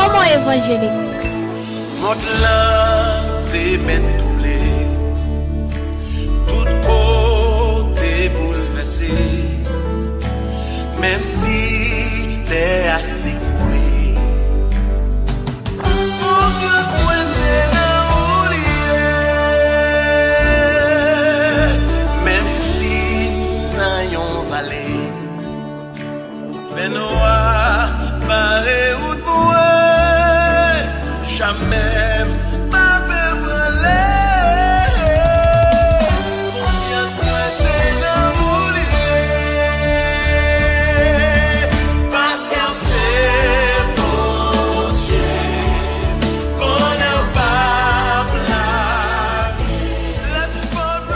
moment évangélique. Monte-là, tes mains doublées, tout côté bouleversé, même si t'es assez couré. Pour que ce point c'est là où même si n'ayons vallée, fait noir, barré ou toi, jamais pas brûler. Confiance que c'est là où parce qu'on sait bon Dieu, qu'on n'a pas blagué, la toute bonne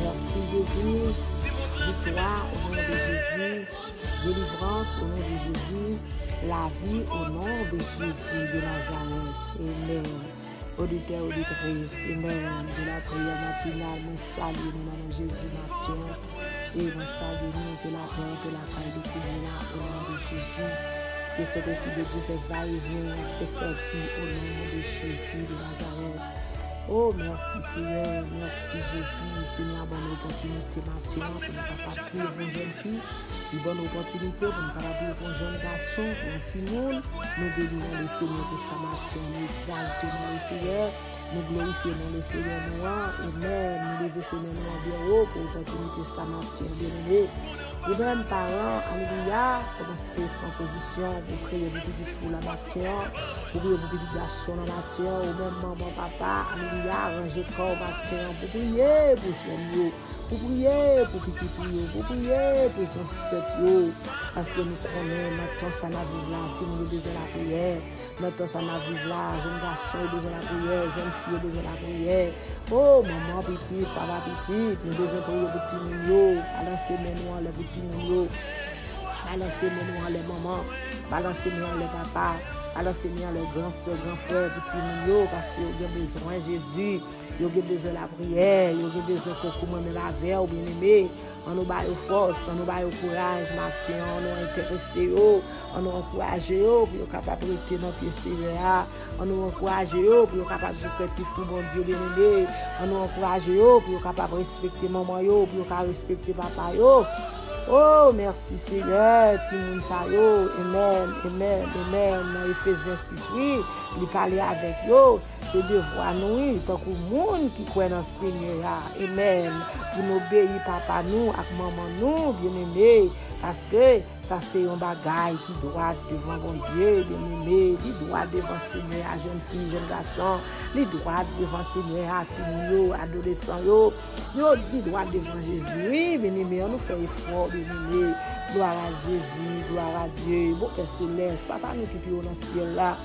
Merci Jésus. Victoire au nom de Jésus. Délivrance au nom de Jésus. La vie au nom de Jésus de Nazareth. Amen. Auditeurs, auditrices, amen. De la prière matinale, nous saluons nous dans Jésus matin. Et nous saluons nous de la paix, de la paix, de la au nom de Jésus. Que cet esprit de Dieu fait va-et-vient, fait sortir au nom de Jésus de Nazareth. Oh, merci Seigneur, merci Jésus. Seigneur, bonne opportunité matin pour nous capables prier pour une jeune fille. Une bonne opportunité pour nous capables prier pour un jeune garçon, pour un petit monde. Nous bénissons le Seigneur de sa matin, nous exaltons le Seigneur, nous glorifions le Seigneur noir. Amen. Nous levons Seigneur noir bien haut pour l'opportunité de sa matin, bien-aimé. Et même parents, alléluia, commencez en position pour prier pour petite foule la matin, pour prier pour petit garçon la matin, ou même maman, papa, alléluia, ranger corps matin, pour prier pour jeune, pour prier pour petit pour prier pour son ancêtres, parce que nous connaissons notre temps ça n'a vu là, si nous avons besoin de la prière, notre temps ça n'a vu là, jeune garçon a besoin de la prière, jeune fille a besoin de la prière. Oh, maman petite, papa petite, nous devons prier pour petit nous, balancer mes noirs les petits nous, balancer mes noirs les mamans, balancer mes noirs les papas, balancer mes noirs les grands soeurs, grands frères, petits nous, parce qu'ils ont besoin de Jésus, ils ont besoin de la prière, ils ont besoin de comment la veille, bien aimé. On nous bat force, on nous bat courage, matin, on nous intéressé, on nous encourage pour être capable de rester dans le pied Seigneur, on nous encourage pour être capable de faire pour bon Dieu bien-aimé, on nous encourage pour être capable de respecter maman, pour être respecter papa. Oh, merci Seigneur, Timoun Sayo, amen, amen, amen. Dans Ephésiens 6, oui, il parlait avec eux, c'est devoir nous, tant que le monde qui croit dans le Seigneur, amen, pour nous obéir papa nous, avec maman nous, bien aimé, parce que ça c'est un bagage qui doit devant mon Dieu, bien aimé, il doit devant le Seigneur, à jeune fille, jeune garçon, il doit devant le Seigneur, à Timoun, adolescent, il doit devant Jésus, oui, bien aimé, on nous fait effort, bien aimé, gloire à Jésus, gloire à Dieu, bon Père céleste, papa nous qui sommes dans ce ciel là.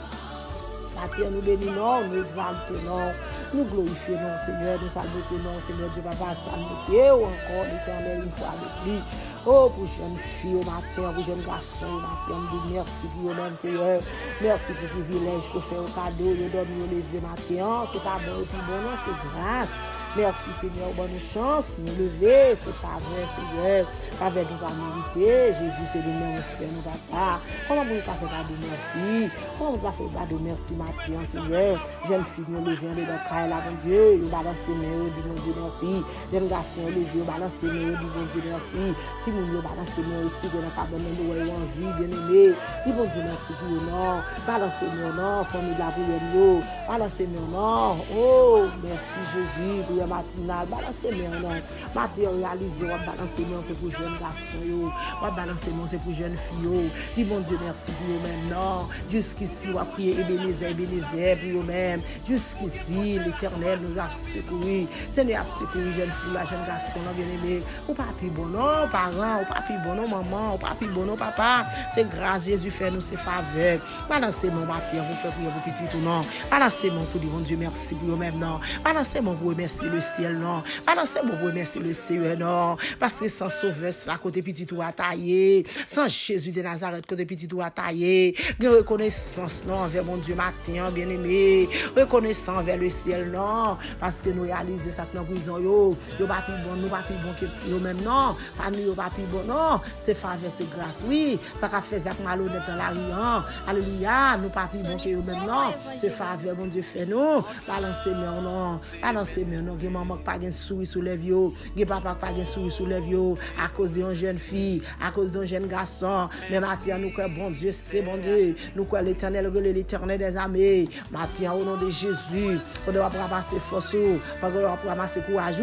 Matin, nous bénissons, nous exaltons, nous glorifions, Seigneur, nous saluons, Seigneur Dieu, Papa, saluons, encore l'Éternel une fois avec lui. Oh, pour jeune fille au matin, pour jeune garçon au matin, nous merci pour vous-même, Seigneur. Merci pour le privilège que fait au cadeau, de dormir au lever matin. C'est pas bon et puis bon, non, c'est grâce. Merci Seigneur, bonne chance, nous lever, c'est faveur Seigneur, avec nous pas mériter, Jésus c'est le même frère, nous papa. Comment vous pas faire cadeau merci? Comment vous pas faire cadeau merci matin Seigneur? Jeune fille nous lever dans le caille là, mon Dieu, nous balancer mes dit mon Dieu merci. Jeune garçon lever, balancer mes dit mon Dieu merci. Si mon Dieu balancer mes aussi dans la cabane nous en vie bien aimé. Dit mon Dieu merci pour nous non, balancer mes non, famille la prière nous, balancer mes non. Oh, merci Jésus. Matinal, balancer mon matérialiser, balancer mon c'est pour jeunes garçons, balancer mon c'est pour jeunes filles. Dis mon Dieu merci pour eux même non. Jusqu'ici on va prier Ebenezer pour eux même. Jusqu'ici l'Éternel nous a secouru. Seigneur a secouru jeune fille, la jeune garçon bien aimé. Ou pas plus bon non parents, ou pas plus bon non maman, ou pas plus bon non papa. C'est grâce Jésus fait nous ses faveurs. Balancer mon matin, vous faites prier pour petit ou non. Balancer mon pour dire mon Dieu merci pour eux même non. Balancer mon pour remercier remercier le ciel, non. Balancez pour remercier le Seigneur, non. Parce que sans sauveur, ça, côté petit tout à tailler. Sans Jésus de Nazareth, côté petit tout à tailler. Reconnaissance, non, envers mon Dieu matin, bien-aimé. Reconnaissance envers le ciel, non. Parce que nous réalisons ça dans la prison, yo pas plus bon, nous pas plus bon que yo même, non. Pas nous, pas plus bon, non. C'est faveur, c'est grâce, oui. Ça qu'a fait Zach malhonnête dans la rue, hein. Alléluia, nous pas plus bon que yo même, non. C'est faveur, mon Dieu, fait nous. Balancez moi non. Balancez moi non. Que maman pas gain souris sous les vieux. Que papa pas gain souris sous les vieux. À cause d'une jeune fille, à cause d'un jeune garçon. Mais maintenant, nous croyons, bon Dieu, c'est bon Dieu. Nous croyons l'éternel des armées. Maintenant, au nom de Jésus, on doit ramasser force, on doit ramasser courage.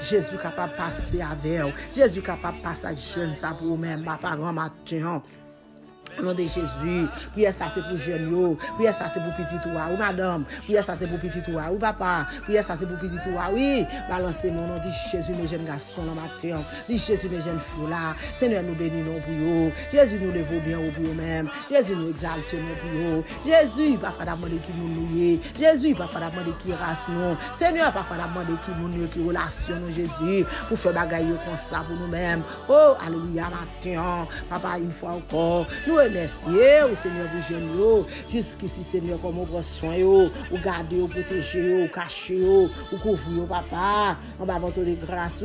Jésus capable de passer avec vous. Jésus capable de passer avec jeune ça pour vous-même, papa, grand matin. Au nom de Jésus, prière ça c'est pour jeune, prière ça c'est pour petit toi, ou madame, prière ça c'est pour petit toi, ou papa, prière ça c'est pour petit toi, oui, balancez mon nom, dit Jésus mes jeunes garçons dans matin, dit Jésus mes jeunes filles là, Seigneur nous bénissons pour vous, Jésus nous lève bien pour vous-même, Jésus nous exalte pour vous, Jésus, papa demander qui nous lié, Jésus, papa demander qui race nous, Seigneur, papa demander qui nous qui relation nous, Jésus, pour faire bagaille comme ça pour nous-mêmes, oh, alléluia matin, papa une fois encore, nous remercier au Seigneur pour jeune jusqu'ici Seigneur comme on prend soin ou garder ou protéger ou cacher ou couvrir papa on va monter de grâce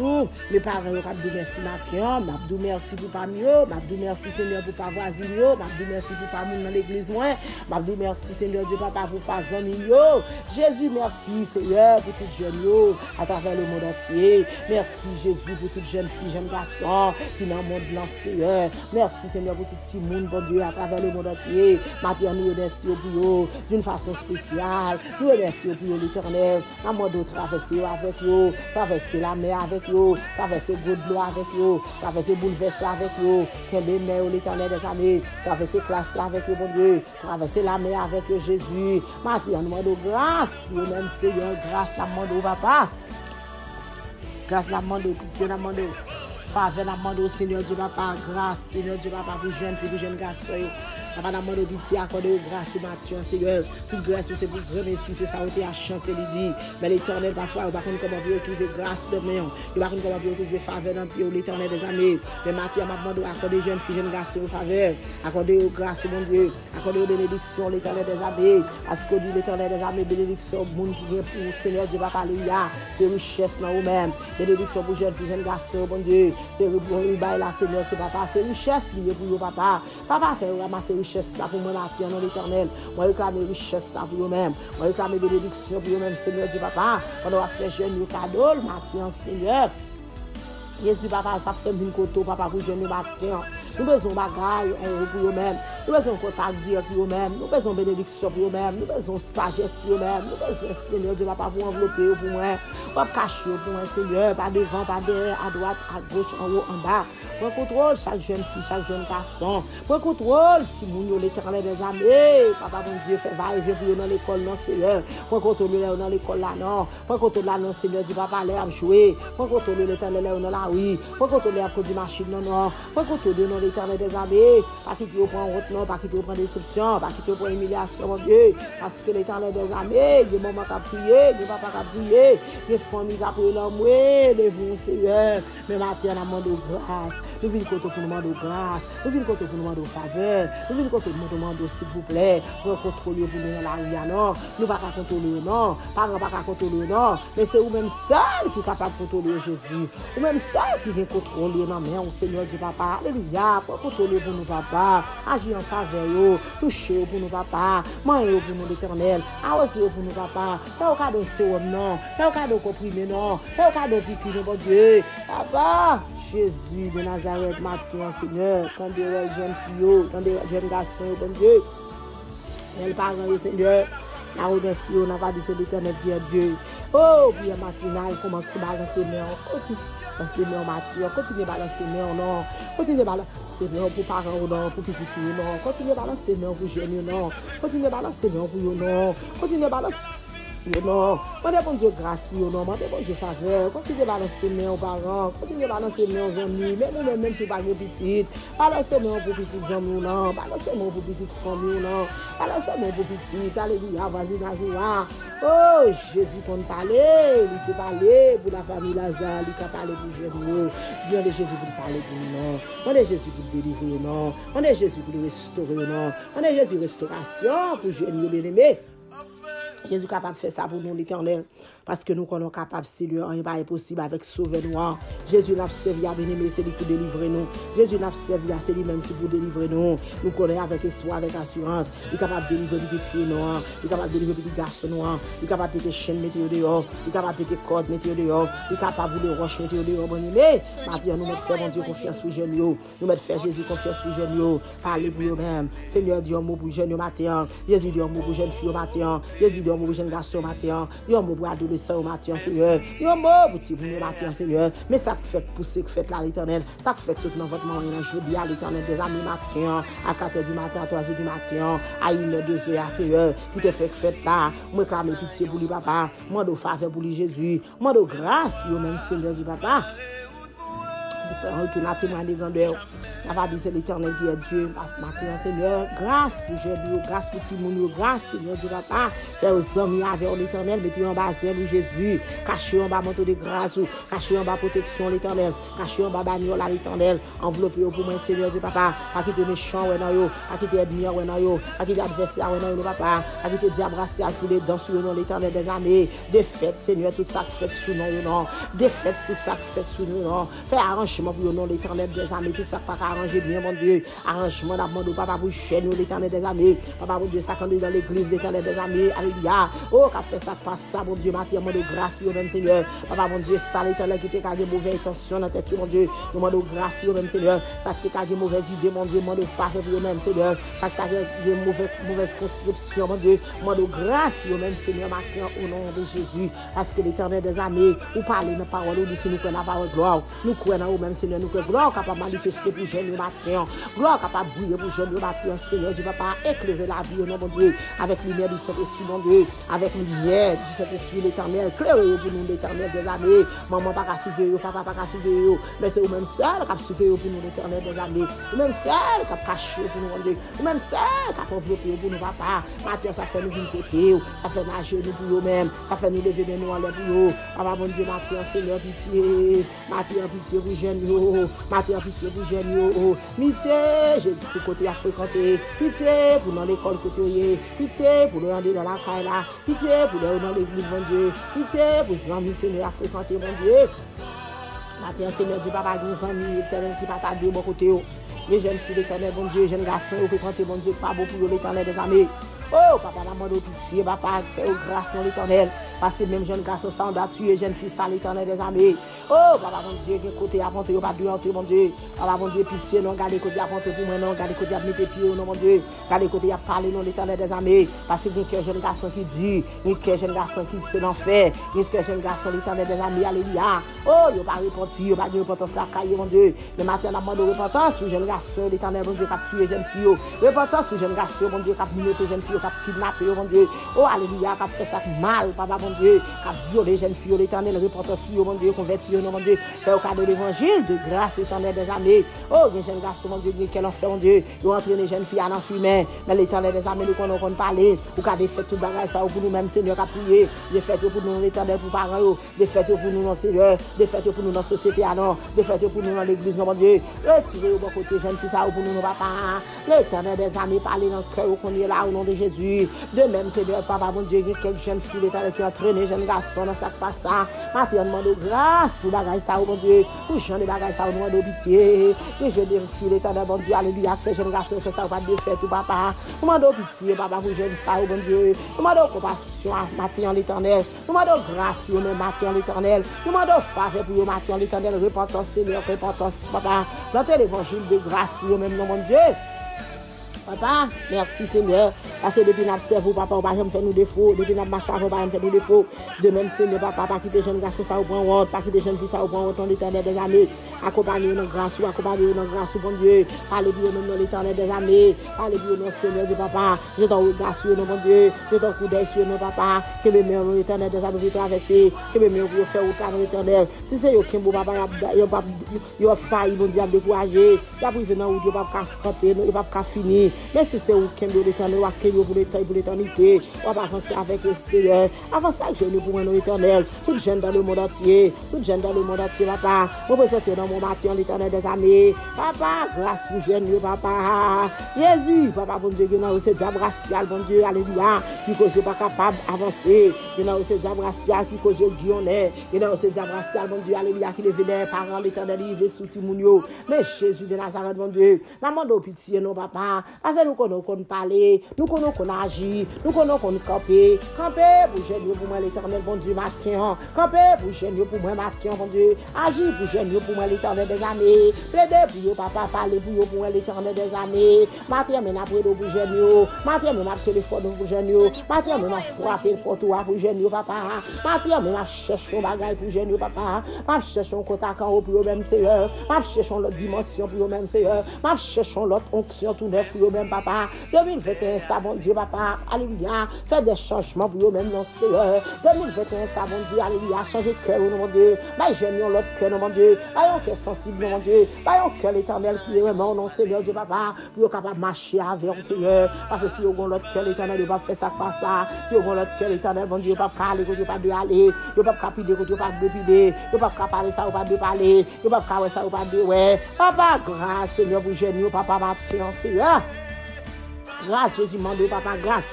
mes parents ont dit merci matin m'a dit merci pour pas mieux m'a dit merci Seigneur pour pas voisine m'a dit merci pour pas moun dans l'église m'a dit merci Seigneur Dieu papa pour faire amis Jésus merci Seigneur pour toute jeune à travers le monde entier merci Jésus pour toute jeune fille jeune garçon qui dans le monde blanc Seigneur merci Seigneur pour tout petit monde Dieu à travers le monde entier. Maintenant, nous remercions pour eux d'une façon spéciale. Nous remercions pour l'Éternel. La mode de traverser avec eux, traverser la mer avec eux, traverser le l'eau avec eux, traverser bouleverser avec eux, qu'elle est l'Éternel des années, traverser classe avec eux, bon Dieu, traverser la mer avec eux, Jésus. Maintenant, nous demandons grâce pour nous-mêmes, Seigneur, grâce la demande au papa. Grâce la demande au pitié, la demande faveur la demande au Seigneur Dieu papa grâce Seigneur Dieu papa pour jeune fille pour jeune garçon papa la demande pitié accorder grâce au matin Seigneur toute grâce c'est pour remercier c'est ça on à chanter il dit mais l'Éternel parfois on va comment vous trouver grâce de main il va comment vous trouver faveur dans pied l'Éternel des années mais matin m'a demandé accorder jeune fille jeune garçon faveur accorder grâce au mon Dieu accorder bénédiction l'Éternel des années parce que dit l'Éternel des années bénédiction monde qui vient pour Seigneur Dieu papa alléluia c'est richesse dans vous-même bénédiction pour jeune fille jeune garçon bon Dieu c'est là Seigneur c'est papa c'est richesse liée pour vous papa papa fait ramasser richesse ça pour moi matin dans l'Éternel moi réclamer richesse ça pour vous-même moi réclamer bénédiction pour vous-même Seigneur Dieu papa on doit faire jeune cadeau matin Seigneur Jésus papa ça fait une côté papa pour jeune matin nous besoin bagaille pour vous-même nous besoin contact direct pour vous-même nous besoin bénédiction pour vous-même nous besoin sagesse pour vous-même nous besoin Seigneur Dieu papa pour envelopper pour moi pas cacher pour moi Seigneur pas devant pas derrière à droite à gauche en haut en bas prends contrôle chaque jeune fille chaque jeune garçon prends contrôle ti moun l'Éternel des armées papa bon Dieu fait va et vient pour dans l'école non Seigneur prends contrôle dans l'école là non prends contrôle là non Seigneur Dieu papa aller à jouer prends contrôle l'Éternel dans la oui prends contrôle à cause du machine non non prends contrôle dans l'Éternel des armées pas qui tu prend route non pas qui tu prend déception pas qui tu prend humiliation mon Dieu parce que l'Éternel des armées il maman qui a prié il papa qui a prié il famille qui a prié l'homme oui lève-vous Seigneur mais matin on demande grâce nous venons côté pour nous demander grâce nous venons côté pour nous demander faveur nous venons côté pour nous demander s'il vous plaît pour contrôler pour nous dans la rue non nous pas contrôler non pas contrôler non mais c'est vous-même seul qui est capable de contrôler Jésus vous-même seul qui vient contrôler non mais au Seigneur Dieu papa alléluia pour contrôler pour nous papa agir en faveur toucher pour nous papa manger pour nous l'Éternel arroser pour nous papa pas au cadeau sérum non pas au cadeau comprimé non pas au cadeau petit non bon Dieu papa Jésus de Nazareth matin Seigneur quand des jeunes filles quand des jeunes garçons bon Dieu elle parle Seigneur la remercie on n'a pas dit c'est l'Éternel Dieu oh puis matinale commence à balancer mais continue balancer matin continue balancer mais non continue balancer non pour parents non pour petits non continue balancer non pour jeunes non continue balancer non pour non continue balancer pour non. Mandez bon Dieu grâce pour non. Mandez bon Dieu faveur. Continuez à balancer main aux parents. Continuez à balancer main aux amis. Même si vous pas petit. Balancez main pour petits amis non. Balancez main pour petite famille non. Balancez main pour petit. Alléluia. Vas-y la joie. Oh, Jésus qu'on parler, il peut parler pour la famille Lazare, il peut parler pour Jésus. Bien de Jésus pour parler pour nous. On est Jésus pour délivrer nous. On est Jésus pour restaurer nous. On est Jésus restauration pour Jésus bien-aimé. Jésus est capable de faire ça pour nous, l'Éternel. Parce que nous sommes capables, si le rien n'est possible avec sauver nous. Jésus n'a pas servi à bien-aimé, c'est lui qui délivre nous. Jésus n'a pas servi à c'est lui-même qui pour délivrer nous. Nous connaissons avec espoir, avec assurance. Il est capable de délivrer les petites filles noirs. Il est capable de délivrer les petits garçons noirs. Il est capable de péter chaînes, mettre dehors. Il est capable de péter cordes, mettre dehors. Il est capable de roches, mettre dehors. Bien-aimé, maintenant, nous mettons faire, mon Dieu, confiance pour Jésus. Nous mettons faire Jésus confiance pour Jésus. Parlez pour eux-mêmes. Seigneur, Dieu, un mot pour Jésus matin. Jésus, Dieu, un mot pour jeune fille matin. Jésus, Dieu, un mot pour jeune garçon matin. Un mot pour adolescent au matin, Seigneur. Un mot pour petit pour matin, Seigneur. Mais ça fait pousser, que fait là, l'Éternel. Ça fait tout dans votre maman, jeudi à l'Éternel, des amis matin, à 4h du matin, à 3h du matin, à 1h, 2h, Seigneur. Qui te fait fête là. Moi, clame pitié pour lui, papa. Moi, de faveur pour lui, Jésus. Moi, de grâce pour lui-même, Seigneur du papa. Retourne à témoigner de grandeur. La va dire c'est l'Éternel qui est Dieu. Matin, Seigneur, grâce pour Jésus, grâce pour tout le monde, grâce, Seigneur du papa. Fais aux amis avec l'Éternel, mettez en bas zèle Jésus. Cachez en bas manteau de grâce, cachez en bas protection l'Éternel, cachez en bas bagnole à l'Éternel. Enveloppez pour moi, Seigneur du papa. À qui te méchant, ouais, non, à qui te ennemi, ouais, non, à qui te adversaire, ouais, non, papa. À qui te diabrassé, à fouler dans sous le nom l'Éternel des armées. Défaite, Seigneur, tout ça fait sous nom, non. Défaite, tout ça fait sous nous, non. Fais arrangement pour le nom l'Éternel des armées, tout ça pas arranger bien, mon Dieu. Arrangement d'abord, papa, pour chaîne l'Éternel des armées. Papa, mon Dieu, ça quand dans l'église l'Éternel des armées. Alléluia. Oh, qu'a fait ça, passe ça, mon Dieu, matière de grâce, pour même Seigneur. Papa, mon Dieu, ça l'Éternel qui t'a gagné mauvaise intention dans tête, mon Dieu. Demande de grâce, pour même Seigneur. Ça t'a gagné mauvaise idée, mon Dieu, demande de faveur, pour même Seigneur. Ça t'a gagné mauvaise conception, mon Dieu. Demande de grâce, pour même Seigneur, maintenant, au nom de Jésus. Parce que l'Éternel des armées, vous parlez de parole, nous si nous connaissons la parole gloire. Nous croyons au même Seigneur, nous croyons gloire capable de manifester pour jeune matin. Gloire capable de briller pour jeune matin, Seigneur du papa, éclairer la vie au nom de Dieu, avec lumière du Saint-Esprit, mon Dieu, avec lumière du Saint-Esprit, l'Éternel, clairez pour nous, l'Éternel des armées. Maman, pas qu'à suivre, papa, pas qu'à suivre, mais c'est vous-même seul qui a suivi pour nous, l'Éternel des armées. Vous-même seul qui a caché pour nous, mon Dieu. Vous-même seul qui a enveloppé pour nous, papa. Matin, ça fait nous une côté, ça fait nager nous pour nous-mêmes, ça fait nous lever nous en l'air pour nous. Papa, mon Dieu, matin, Seigneur, pitié, matin, pitié pour jeune, matin, pitié pour jeune, pitié, j'ai tout côté à fréquenter, pitié pour dans l'école côté, pitié pour nous aller dans la caille là, pitié pour nous dans l'église, mon Dieu, pitié pour les amis, Seigneur, à fréquenter, mon Dieu. Matin, Seigneur, du papa, des amis, l'Éternel qui va t'aider, mon côté, les jeunes filles, l'Éternel, mon Dieu, jeunes garçons, fréquenter, mon Dieu, pas beau pour l'Éternel des amis. Oh, papa, maman, de pitié, papa, fais grâce à l'Éternel. Parce que même jeune garçon, ça, on doit tuer, jeune fille, ça, l'Éternel des armées. Oh, papa, mon Dieu, quel côté à monter, pas de entrer, mon Dieu. Papa, mon Dieu, pitié, non, regardez côté à monter pour moi, non, regardez côté à mettre pied, non, mon Dieu. Regardez côté à parler, non, l'Éternel des armées. Parce que il y a un jeune garçon qui dit, il y a un jeune garçon qui c'est l'enfer, il y a un jeune garçon, l'Éternel des armées, alléluia. Oh, il n'y a pas repenti, il n'y a pas de repentance, la caille, mon Dieu. Le matin, la demande de repentance, pour jeune garçon, l'Éternel, mon Dieu, qui a tué jeune fille. Repentance pour jeune garçon, mon Dieu, qui a muté jeune fille, qui a kidnappé, mon Dieu. Oh, alléluia, qui a fait ça mal, papa, mon Dieu, qui a violé jeune fille, l'Éternel, repentance, mon Dieu, converti, mon Dieu. Fait au cadeau de l'évangile, de grâce, l'Éternel des armées. Oh, les jeunes garçons, mon Dieu, quel enfer, mon Dieu. Ils ont entraîné les jeunes filles à l'enfumer, mais l'Éternel des armées, nous qu'on parler. Ou qu'à des fêtes, tout bagage, ça, pour nous-mêmes, Seigneur, à prier. Des fêtes pour nous, l'Éternel, pour parents, des fêtes pour nous, non, Seigneur, des fêtes pour nous, dans la société, non, des fêtes pour nous, dans l'église, non, mon Dieu. Retirez au bon côté, jeunes filles, ça, pour nous, papa. L'Éternel des armées, parler dans le cœur, qu'on est là, au nom de Jésus. De même, Seigneur, papa, mon Dieu, quelques jeunes filles, l'Éternel, qui ont entraîné, jeunes garçons, dans ça, pas ça. Maintenant, de grâce, pour bagage, ça, mon Dieu. Pour changer les bagages, ça, au nom de pitié. Que je défie l'Éternel, mon Dieu, alléluia, que jeune garçon, c'est ça, pas de faire tout, papa. Nous demandons pitié, papa, pour jeune ça, mon Dieu. Nous demandons compassion, maintenant, l'Éternel. Nous demandons grâce pour nous, maintenant, l'Éternel. Nous demandons faveur pour nous, maintenant, l'Éternel. Repentance, Seigneur, repentance, papa. Dans l'évangile de grâce pour nous, même, mon Dieu. Papa, merci Seigneur. Parce que depuis notre cerveau, papa, on va jamais faire nous défauts. Depuis notre marche, on va jamais faire nous défauts. De même, Seigneur, papa, pas quitter jeune garçon, ça au point honte. Pas quitter jeune fille, ça au point honte, l'éternel des années. Accompagner nos grâces, accompagner nos grâces, bon Dieu. Parlez bien nous dans l'éternel des années. Parlez bien nous, Seigneur, Dieu, papa. Je t'en regarde sur nous, mon Dieu. Je t'en coup d'œil sur nous, papa. Que mes mères, l'éternel des années, traverser. Que mes mères, vous faire au cadre l'éternel. Si c'est aucun beau papa, il a failli, mon Dieu, décourager. Il a pris dans où Dieu va camper, il va finir. Mais si c'est aucun beau l'éternel, pour l'éternité, on va avancer avec le Seigneur. Avancer avec nous pour l'éternel. Tout jeune dans le monde entier. Tout jeune dans le monde entier, papa. Vous présentez dans mon matin l'éternel des amis. Papa, grâce pour jeune, papa. Jésus, papa, bon Dieu, nous c'est diable racial, bon Dieu, alléluia. Qui cause pas capable d'avancer. Nous c'est diable racial, qui cause guillonnet. Nous c'est diable racial, bon Dieu, alléluia, qui lève les parents, l'éternel, il veut sous Timounio. Mais Jésus de Nazareth, bon Dieu, nous demandons pitié, non, papa. Parce que nous connaissons parler, nous connaissons agir, nous connaissons camper. Camper pour jeune, pour moi, l'éternel, bon Dieu, matin. Camper pour jeune, pour moi, matin, bon Dieu. Agir pour jeune, pour moi, l'éternel des années. Plaider pour papa, parler pour moi, l'éternel des années. Matin, mais après pour jeune, matin, mais ma téléphone pour jeune, matin, mais ma frapper le portoir pour jeune, papa. Matin, mais ma cherche un bagage pour jeune, papa. Ma cherche un contact en haut pour même Seigneur. Ma cherche l'autre dimension pour même Seigneur. Ma cherche l'autre onction tout neuf pour même papa. 2021, ça, bon Dieu, papa. Alléluia. Fais des changements pour même non Seigneur. 2021, ça, bon Dieu, alléluia. Changer de cœur, mon Dieu. Bah, jeune, l'autre cœur, mon Dieu. Bah, un cœur sensible, mon Dieu. Bah, un cœur l'éternel qui est vraiment non Seigneur, Dieu, papa. Pour capable de marcher avec le Seigneur. Parce que si vous avez l'autre cœur l'éternel, vous ne pouvez pas faire ça par ça. Si vous avez l'autre cœur l'éternel, bon Dieu, vous ne pouvez pas parler, vous ne pouvez pas aller. Vous ne pouvez pas pider, vous ne pouvez pas dépider. Vous ne pouvez pas parler ça, vous ne pouvez pas parler. Vous ne pouvez pas ça, vous ne pouvez pas dire, ouais. Papa, grâce, Seigneur, pour jeune, papa, ma Seigneur. Grâce, Jésus, demande, papa, grâce.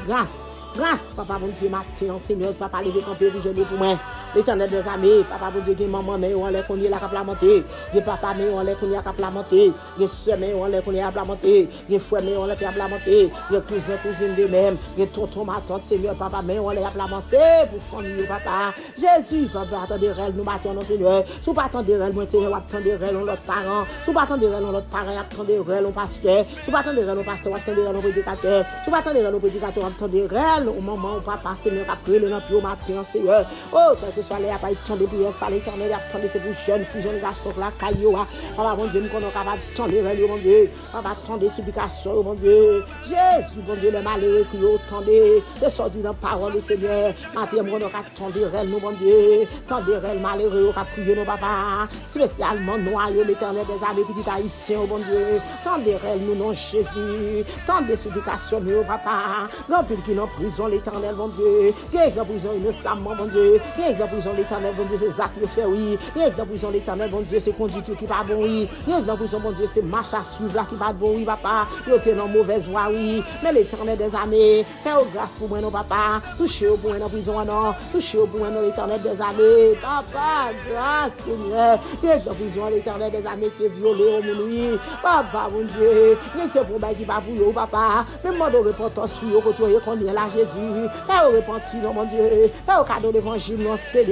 Grâce, papa, mon Dieu, matin, Seigneur, papa, levé camper pour jeune pour moi. L'éternel des amis, papa, mon Dieu, maman, mais on l'a qu'on y a la caplamenter. Les papa, mais on l'a qu'on y a caplamenter. Les soeurs, mais on l'a qu'on y a caplamenter. Les frères, mais on l'a caplamenter. Les cousins de même. Les tontons, ma tante, Seigneur, papa, mais on l'a caplamenter pour famille, papa. Jésus, papa, attendez, nous battons, Seigneur. Si vous pas attendez, moi, Seigneur, attendez, on l'autre parent. Si vous pas attendez, on l'autre parent, attendez, on pasteur. Si vous pas attendez, on pasteur, attendez, on prédicateur. Si vous pas attendez, on prédicateur, attendez, au moment où papa, Seigneur, a pris le nom pour matin, Seigneur. Oh, quel que soit les appareils, attendez pour ça, l'éternel, attendez, c'est pour jeunes filles, jeunes garçons, la caillou. Papa, mon Dieu, nous sommes capables d'attendre, mon Dieu. Papa, attendez, supplication, mon Dieu. Jésus, mon Dieu, les malheureux qui attendez, de sortir dans la parole du Seigneur. Matin, nous sommes attendez, mon Dieu. Attendez, malheureux, qui a prié, nos papas. Spécialement, noyau, l'éternel des amis, petits haïtiens, mon Dieu. Attendez, nous, non, Jésus. Attendez, supplication, mon papa. Non, plus qui n'ont prison, l'éternel, mon Dieu. Qui est en prison innocemment, mon Dieu. Qui est en prison, l'éternel, mon Dieu, c'est actes de fait, oui. Qui est en prison, l'éternel, mon Dieu, c'est conduite qui va bon, oui. Qui est en prison, mon Dieu, c'est marche à suivre là qui va bon, oui, papa. Qui est dans mauvaise voie, oui. Mais l'éternel des amis, fais grâce pour moi, non, papa. Touchez au point dans prison, non. Touchez au point dans l'éternel des amis. Papa, grâce, Seigneur. Qui est en prison, l'éternel des amis, qui est violé au monde, oui. Papa, mon Dieu. Qui est pour moi qui va pour vous, papa. Même moi, de repentance, oui, au côté, qu'on est là, Jésus. Fais au repentir, mon Dieu. Fais au cadeau d'évangile, mon Seigneur.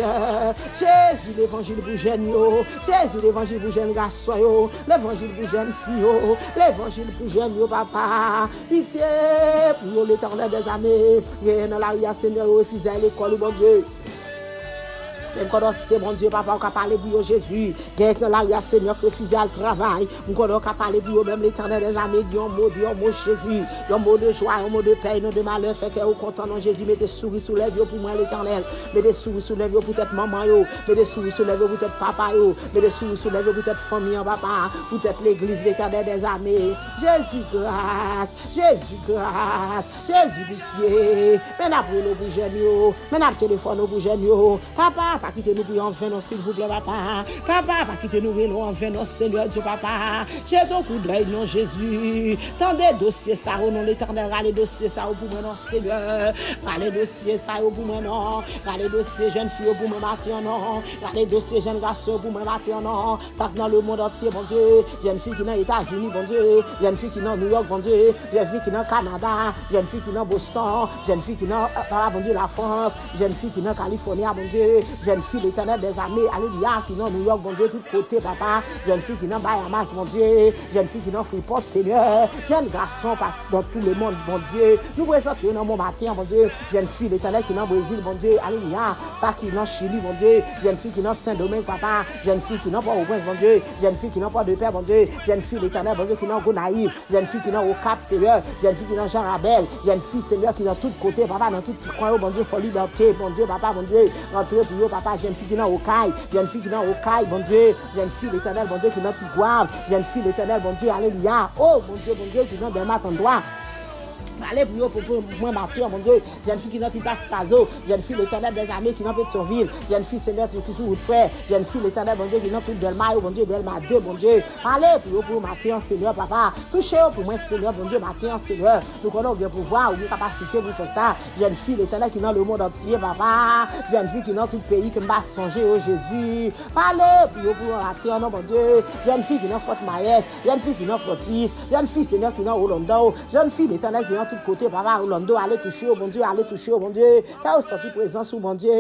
Jésus, l'évangile pour jeunes, Jésus, l'évangile pour jeunes garçons, l'évangile pour jeunes filles, l'évangile pour jeunes, papa. Pitié pour l'éternel des amis. Viens dans la rue, Seigneur, refusez à l'école, mon Dieu. Même quand c'est mon Dieu, papa, on a parlé pour Jésus. Quelqu'un dans la rue, Seigneur, refusé à le travail. On a parlé pour même l'éternel des amis, dit un mot Jésus. Un mot de joie, un mot de paix, non de malheur. Fait que vous content dans Jésus, mettez souris sous les yeux pour moi, l'éternel. Mettez souris sous les yeux pour être maman, mettez souris sous les yeux pour être papa, mettez souris sous les yeux pour être famille, papa, pour être l'église, l'éternel des amis. Jésus, grâce, Jésus, grâce, Jésus, pitié. Maintenant, pour le bouger, maintenant, téléphone au bouger, papa. Pas quitter nous pour en vain, s'il vous plaît, papa. Papa, pas quitter nous en vain, Seigneur Dieu, papa. J'ai ton coup d'œil, non, Jésus. Tendez dossier ça, au nom l'éternel, râlez dossier ça, au pour moi, non, Seigneur. Râlez dossier ça, au pour moi, non. Râlez dossier jeune fille, au pour moi, matin, non. Râlez dossier jeune garçon, au pour moi, matin, non. Ça dans le monde entier, bon Dieu. Jeune fille qui dans les États-Unis, bon Dieu. Jeune fille qui dans New York, bon Dieu. Jeune fille qui dans Canada. Jeune fille qui dans Boston. Jeune fille qui dans, bon Dieu, la France. Jeune fille qui dans Californie, bon Dieu. jeune fille, l'Éternel des armées, alléluia, qui dans New York, bon Dieu, tout côté, papa, jeune fille qui dans Bahamas, mon Dieu, jeune fille qui dans Freeport, Seigneur, jeune garçon dans tout le monde, bon Dieu, nous présentons dans mon matin, bon Dieu, jeune fille, l'Éternel qui dans Brésil, bon Dieu, alléluia, ça qui dans Chili, bon Dieu, jeune fille qui dans Saint-Domingue, papa, jeune fille qui dans Port-au-Prince, bon Dieu, jeune fille qui dans Port-de-Paix, bon Dieu, jeune fille, l'Éternel, bon Dieu, qui dans Gonaïve, jeune fille qui dans au Cap, Seigneur, jeune fille qui dans Jean Rabel, jeune fille, Seigneur, qui dans tout côté, papa, dans tout petit coin, bon Dieu, faut liberté, bon Dieu, papa, bon Dieu, rentrez pour vous, papa, jeune fille qui dans Okaï, jeune fille qui dans Okaï, bon Dieu, jeune fille, l'Éternel, bon Dieu, qui dans Tigouave, jeune fille, l'Éternel, bon Dieu, alléluia, oh, bon Dieu, qui dans des maths endroits. Allez pour moi martyr, mon Dieu, jeune fille qui dans Tipas Caso, jeune fille l'Éternel des armées qui dans Pétionville, jeune fille Seigneur qui toujours route frère, jeune fille l'Éternel, bon Dieu, qui dans tout Delma, bon Dieu, Delma 2, bon Dieu. Allez pour martyr, Seigneur, papa, touchez pour moi, Seigneur, bon Dieu, martyr, Seigneur. Nous connaissons le pouvoir, ou une capacité pour faire ça. Jeune fille l'Éternel qui dans le monde entier, papa, jeune fille qui dans tout pays, qui m'a songé au Jésus. Allez pour martyr, non, bon Dieu, jeune fille qui dans Fort Myers, jeune fille qui dans Fort Peace, jeune fille Seigneur qui dans Orlando, jeune fille l'Éternel qui dans tout côté, papa, Orlando, allez toucher au bon Dieu, allez toucher au bon Dieu. Fais au sorti présence au bon Dieu.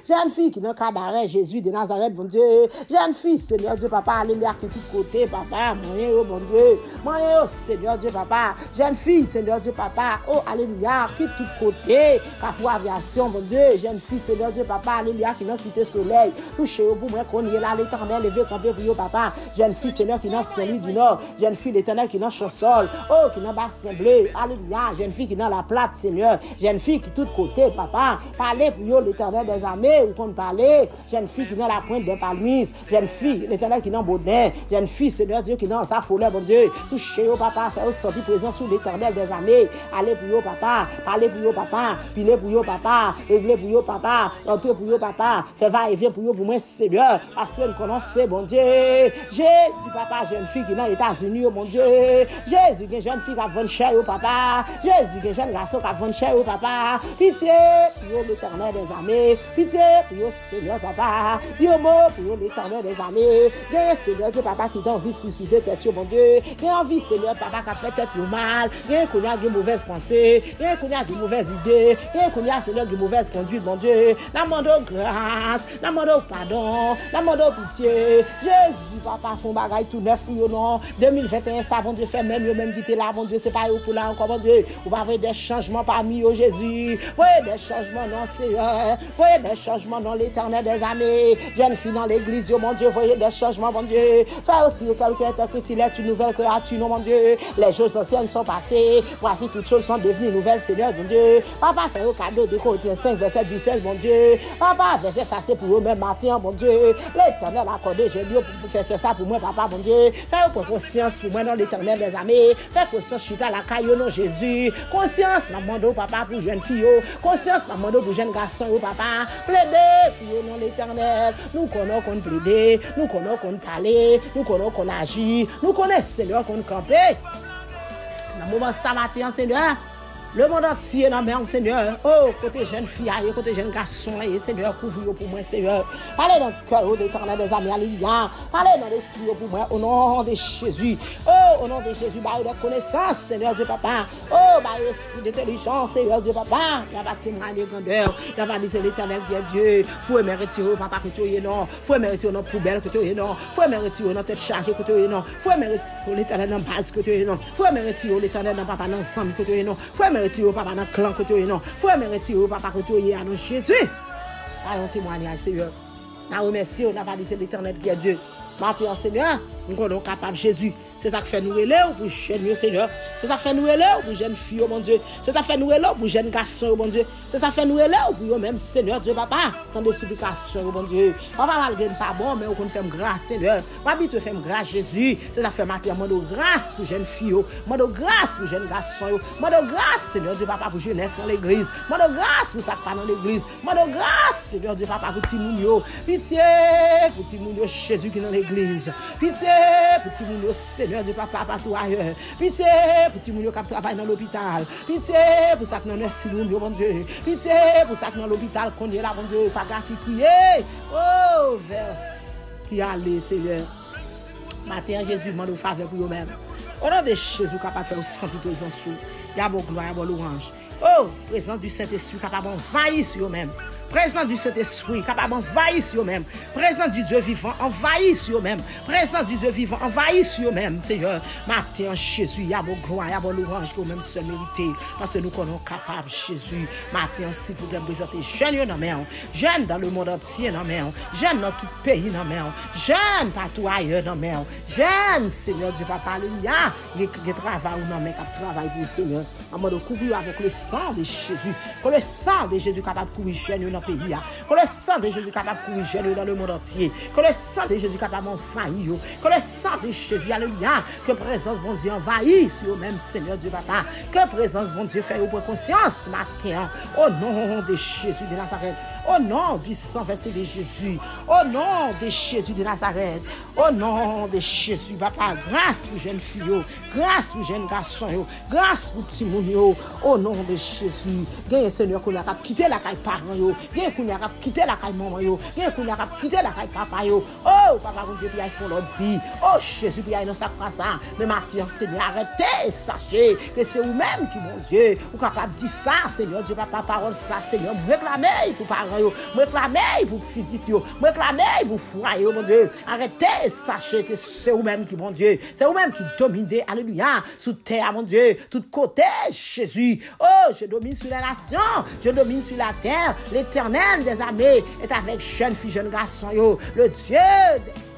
Jeune fille qui dans cabaret, Jésus de Nazareth, bon Dieu. Jeune fille, Seigneur Dieu, papa, allez lui à tout côté, papa, moyen au bon Dieu. Moyen au Seigneur Dieu, papa. Jeune fille, Seigneur Dieu, papa, oh, alléluia, qui tout côté. Carrefour Aviation, bon Dieu. Jeune fille, Seigneur Dieu, papa, alléluia, qui dans Cité Soleil. Touchez au pour moi, qu'on y est là, l'Éternel, levé, campé pour vous, papa. Jeune fille, Seigneur, qui dans Saint-Louis du Nord. Jeune fille, l'Éternel, qui dans Chansol. Oh, qui dans Bassin Bleu. Alléluia. Jeune fille qui dans la plate, Seigneur. Jeune fille qui tout côté, papa. Parlez pour vous, l'Éternel des armées, où qu'on parler. Jeune fille qui dans la pointe des palmises. Jeune fille, l'Éternel qui dans Baudin. Jeune fille, Seigneur Dieu, qui dans sa folie, bon Dieu. Touchez au papa, faites sortir présent sous l'Éternel des armées. Allez pour vous, papa. Parlez pour vous, papa. Pilez pour vous, papa. Réglez pour vous, papa. Entrez pour vous, papa. Faites va et vient pour vous, pour moi, Seigneur. Parce que nous connaissons, bon Dieu. Jésus, papa, jeune fille qui dans les États-Unis, bon Dieu. Jésus, jeune fille qui a vendu cher, papa. Jésus, jeune garçon qui a vendu cher, papa. Pitié pour l'Éternel des armées. Pitié pour Seigneur, papa. Dieu mot pour l'Éternel des armées. Viens, Seigneur Dieu, papa, qui t'a envie de susciter tête, bon Dieu. Viens, envie, Seigneur, papa, qui a fait tête mal. Viens, qu'on a des mauvaises pensées. Viens, qu'on a des mauvaises idées. Viens, qu'on a, Seigneur, des mauvaises conduites, bon Dieu. La demande grâce. La demande pardon. La demande pitié. Jésus, papa, font bagaille tout neuf pour non. 2021, ça, bon Dieu, fait même quitter là, bon Dieu, c'est pas eux pour là encore, bon Dieu. On va avoir des changements parmi eux, Jésus. Voyez des changements dans Seigneur. Voyez des changements dans l'Éternel des armées. Jeune fille dans l'église, Dieu, mon Dieu, voyez des changements, mon Dieu. Fais aussi quelqu'un que s'il est une nouvelle créature, non, mon Dieu. Les choses anciennes sont passées. Voici toutes choses sont devenues nouvelles, Seigneur, mon Dieu. Papa, fais au cadeau de Corinthiens 5, verset 17, mon Dieu. Papa, verset ça, c'est pour eux-mêmes matin, mon Dieu. L'Éternel a accordé, j'ai Dieu pour faire ça pour moi, papa, mon Dieu. Fais pour conscience pour moi dans l'Éternel des armées. Fais conscience, chita la caillou, non, Jésus. Conscience, la mando, papa, pour jeune fille. Conscience, la mando, pour jeune garçon, papa. Plaider, pour non l'Éternel. Nous connaissons qu'on plaider. Nous connaissons qu'on parler. Nous connaissons qu'on agit. Nous connaissons, Seigneur, qu'on camper. Dans le moment ça matin, Seigneur. Le monde entier dans main, Seigneur. Oh, côté jeune fille, côté jeune garçon, Seigneur, couvre pour moi, Seigneur. Allez dans le cœur de l'Éternel des armées, alléluia. Allez dans l'esprit pour moi, au nom de Jésus. Oh, au nom de Jésus, bah, de connaissance, Seigneur Dieu, papa. Oh, bah, esprit d'intelligence, Seigneur Dieu, papa. Il n'y a pas de témoignage de grandeur. Il n'y a pas de l'Éternel qui est Dieu. Faut aimer retirer, papa, que tu es non. Faut aimer retirer dans poubelle, que tu es non. Faut aimer retirer dans tête chargée, que tu es non. Faut aimer retirer l'Éternel dans base, que tu es non. Faut aimer retirer l'Éternel dans papa, dans ensemble, que tu es non. Faut aimer retirer papa dans clan que tu es non. Faut aimer retirer papa que tu es à nous Jésus. Ayons témoignage, Seigneur. Nous remercions, nous avons dit c'est l'Éternel qui est Dieu. Maintenant, Seigneur, nous sommes capables Jésus. C'est ça qui fait nous élèves pour jeune Seigneur. C'est ça qui fait nous élèves pour jeune fille, mon Dieu. C'est ça qui fait nous élèves pour jeune garçon, mon Dieu. C'est ça qui fait nous élèves pour même Seigneur Dieu, papa. Tant de supplications, mon Dieu. Papa, malgré pas bon, mais on fait grâce, Seigneur. Papa, tu fais grâce, Jésus. C'est ça qui fait matin, mon grâce pour jeune fille, mon grâce pour jeune garçon, mon grâce, Seigneur Dieu, papa, pour jeunesse dans l'église. Mon grâce pour ça qui pas dans l'église. Mon grâce, Seigneur Dieu, papa, pour Timounio. Pitié pour Timounio, Jésus qui est dans l'église. Pitié pour Timounio, Seigneur Dieu, papa, partout ailleurs. Pitié pour Timounio qui travaille dans l'hôpital. Pitié pour ça que nous sommes mon Dieu. Pitié pour ça que dans l'hôpital qu'on est là, mon Dieu, pas gars qui crie. Oh, vers qui allait, Seigneur. Matin, Jésus demande au faveur pour eux-mêmes. Au nom de Jésus, capable de faire sentir présence. Il y a bon gloire, il y a bon louange. Oh, présence du Saint-Esprit capable d'envahir sur eux-mêmes. Présence du Saint-Esprit capable d'envahir sur eux-mêmes. Présence du Dieu vivant envahir sur eux-mêmes. Présence du Dieu vivant envahir sur eux-mêmes. Seigneur, matin Jésus, il y a bon gloire, il y a bon louange que nous-mêmes seul mérité. Parce que nous connaissons capable Jésus. Matin, si vous voulez présenter jeunes dans main, jeunes dans le monde entier dans main, jeunes dans tout pays dans main, jeunes partout ailleurs dans main, jeunes, Seigneur Dieu, Papa, alléluia, qui travaillent dans main, qui travaillent pour le Seigneur. En mode couvrir avec le sang de Jésus. Que le sang de Jésus capable de couvrir jeunes dans le pays. Que le sang de Jésus capable de couvrir jeunes dans le monde entier. Que le sang de Jésus capable d'envahir. Que le sang de Jésus, alléluia, que présence bon Dieu envahisse sur eux-mêmes, Seigneur Dieu, Papa. Que présence bon Dieu fait pour conscience ce matin. Au nom de Jésus de Nazareth. Au nom du sang versé de Jésus. Au nom de Jésus de Nazareth. Au nom de Jésus, Papa. Grâce pour jeunes filles. Grâce pour jeunes garçons. Grâce pour Timounio. Au nom de Jésus. Gagne Seigneur qu'on a quitté la caille parents. Gagne qu'on a quitté la caille maman. Gagne qu'on a quitté la caille papa. Oh, Papa, mon Dieu, puis il faut l'autre vie. Oh, Jésus, puis il y a ça. Mais maintenant, Seigneur, arrêtez. Sachez que c'est vous-même qui, mon Dieu, vous capable de dire ça, Seigneur Dieu, Papa, parole ça, Seigneur. Réclamez pour parents. Réclamez pour filles, réclamez pour foyer, mon Dieu. Arrêtez, sachez que c'est vous-même qui, mon Dieu, c'est vous-même qui dominez, alléluia, sous terre, mon Dieu, tout côté, Jésus. Oh, je domine sur la nation, je domine sur la terre. L'Éternel des armées est avec jeunes filles, jeunes garçons, le Dieu.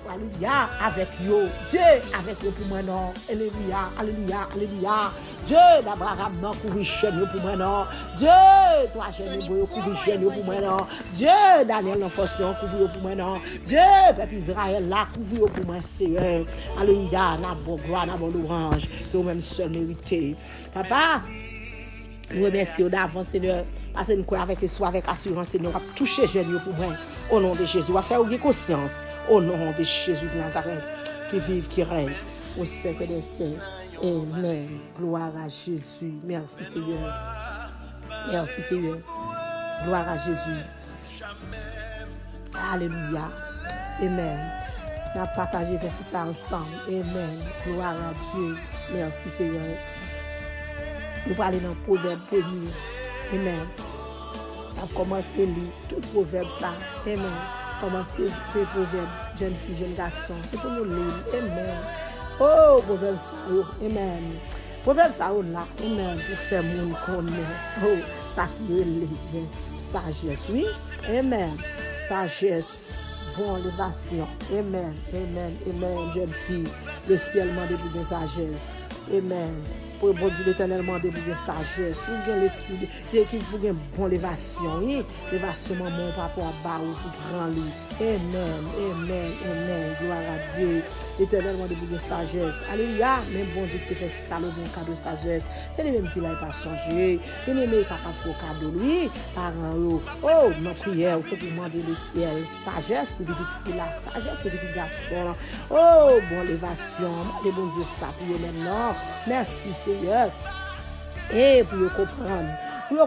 Alléluia, avec yo. Dieu avec yo pour moi non. Alléluia, alléluia, alléluia. Dieu d'Abraham non couvre chaîne pour moi non. Dieu toi chaîne pour couvre chaîne pour moi non. Dieu Daniel non force non couvre pour moi non. Dieu peuple Israël là couvre pour moi Seigneur. Alléluia, na bon gloire, na bon louange, que même seul mérité. Papa, nous remercions d'avance Seigneur. Parce que nous croyons avec espoir, avec assurance, Seigneur, on va toucher jeune pour moi. Au nom de Jésus, on va faire une conscience. Au nom de Jésus de Nazareth, qui vive, qui règne, au siècle des siècles. Amen. Gloire à Jésus. Merci Seigneur. Merci Seigneur. Gloire à Jésus. Alléluia. Amen. On a partagé verset ça ensemble. Amen. Gloire à Dieu. Merci Seigneur. Nous parlons dans le proverbe premier. Amen. On a commencé à lire tout proverbe ça. Amen. Commencer les proverbes, jeune fille, jeune garçon. C'est pour nous lire. Amen. Oh, proverbe ça. Amen. Proverbe ça là. Amen. Pour faire mon connaître. Oh, ça qui est le sagesse. Oui. Amen. Sagesse. Bon, élévation. Amen. Amen. Amen. Jeune fille. Le ciel m'a début de sagesse. Amen. Pour bon Dieu l'éternellement de sagesse, pour bien l'esprit, pour une bonne élévation, oui, l'élévation maman, papa, bas ou pour prendre lui. Amen, amen, amen, gloire à Dieu, l'éternellement de sagesse. Alléluia, même bon Dieu qui fait ça, le bon cadeau de sagesse, c'est le même qui n'a pas changé, il n'est pas capable de cadeau lui, parents, oh, notre prière, c'est pour demander le ciel, sagesse pour les petites filles, la sagesse pour les petits garçons, oh, bon élévation, les bon Dieu ça pour eux maintenant, merci Seigneur, et pour comprendre les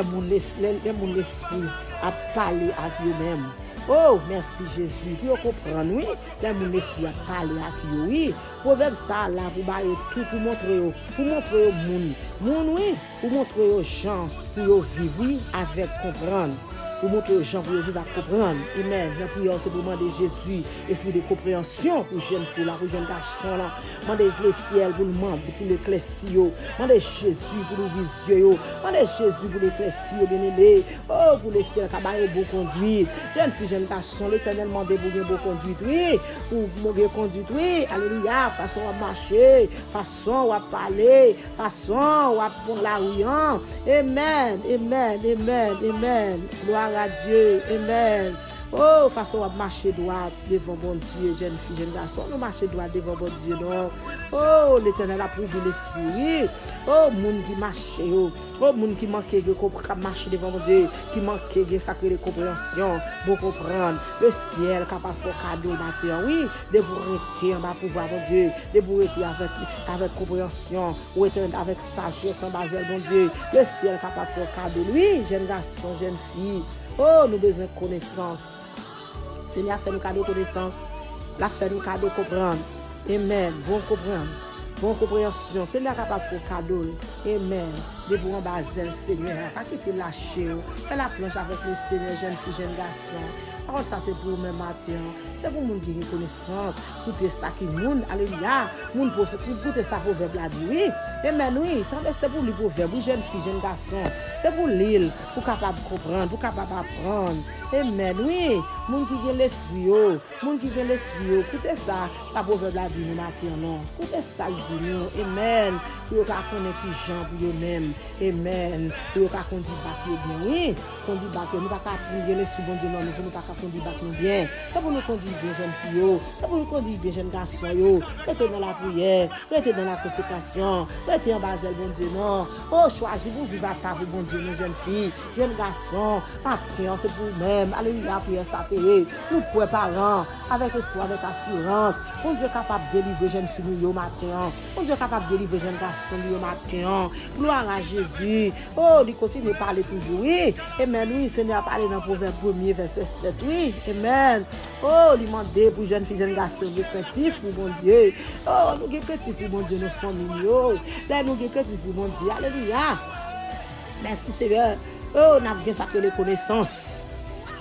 mondes l'esprit à parler à eux-mêmes. Oh, merci Jésus. Pour comprendre, oui, les mondes l'esprit à parler à eux, oui. Proverbe ça là, pour bailler tout, pour montrer au monde, oui, pour montrer aux gens, pour vivre, oui, avec comprendre. Pour montrer aux gens pour vivre à comprendre. Amen. La prière, c'est pour demander Jésus, esprit de compréhension pour jeunes filles là, pour jeunes garçons là. Demander le ciel pour le monde, pour l'éclaircir. Demander Jésus pour le vision. Demander Jésus pour l'éclaircir, bien-aimé. Oh, pour le ciel, qui a beau conduite. Jeunes filles, jeunes garçons, l'éternellement pour une bonne conduite, oui. Pour une conduite, oui. Alléluia. Façon à marcher, façon à parler, façon à prendre la rue. Amen. Amen. Amen. Amen. Gloire à Dieu, amen. Oh, façon à marcher droit devant bon Dieu, jeune fille, jeune garçon, nous marcher droit devant bon Dieu, non. Oh, l'Éternel a prouvé l'esprit. Oh, monde qui marche, oh, monde qui manque de marcher devant mon Dieu, qui manque de sacré de compréhension, pour comprendre le ciel capable de faire cadeau matin, oui, de vous rester en bas pouvoir de Dieu, de vous rester avec compréhension, ou avec sagesse en bas de bon Dieu, le ciel capable de faire cadeau, oui, jeune garçon, jeune fille. Oh, nous besoin de connaissance. Seigneur, fait nous cadeau de connaissance. La fait nous cadeau de comprendre. Amen. Bon comprendre. bon compréhension. Seigneur capable de faire cadeau. Amen. De vous en baser, Seigneur. Pas quitter lâcher. Fais la planche avec le Seigneur, jeune fille, jeune garçon. Alors ça c'est pour même matin. C'est pour moun qui reconnaissance. Écoutez ça qui moun. Alléluia. Moun pour écouter ça proverbe là oui. Amen oui. C'est pour lui proverbe. Oui, jeune fille, jeune garçon. C'est pour l'île. Pour capable comprendre, pour capable apprendre. Amen oui. Moun qui a l'esprit. Moun qui a l'esprit. Écoutez ça. Ça proverbe là dit nous matin non. Écoutez ça dit nous. Amen. Pour qu'on connaisse qui gens pour eux-mêmes. Amen. Pour qu'on dit bac bien. Oui. Qu'on dit bac nous pas prier les sous bon Dieu non. Nous pas conduire bac nous bien. C'est pour nous conduire bien jeune fille. C'est pour nous conduire bien jeune garçon yo. Restez dans la prière, restez dans la consécration, restez en basel bon Dieu non. Oh choisis vous vivre pas pour bon Dieu nos jeunes filles, jeunes garçons. Attends, c'est pour nous-mêmes. Alléluia prière ça nous pour parents avec espoir avec assurance. Bon Dieu capable de délivrer jeune fille yo matin. Bon Dieu capable de délivrer jeune garçon yo matin. Gloire à Jésus. Oh, il continue de parler toujours. Oui. Amen. Oui, Seigneur parlé dans Proverbe 1er verset 7. Oui, amen. Oh, il m'a demandé pour jeunes filles, jeunes garçons, nous créatifs pour mon Dieu. Oh, nous créatifs pour mon Dieu, nos familles. Là, nous créatifs pour mon Dieu. Alléluia. Merci Seigneur. Oh, nous avons bien sacré les connaissances.